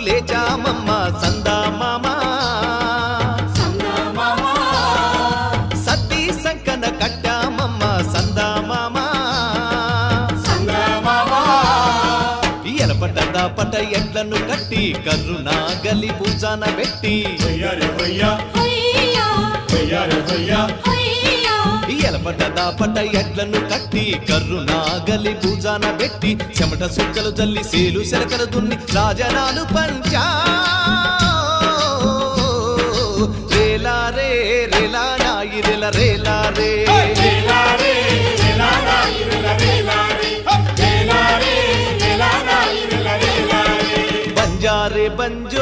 లేచామమ్మ సందామామా సద్ది సంకన కట్టామమ్మ సందామామా ఎలపట దాపట ఎడ్లను కట్టి కర్రునాగలి భుజాన పెట్టి ఎలపట దాపట ఎడ్లను కట్టి కర్రునాగలి భుజాన పెట్టి చెమట సుక్కలు జల్లి సేలు శరకలు దున్ని రాజనాలు పంచా రేలా రే రేలా నాయి రేల రేలా రే బంజారే బంజు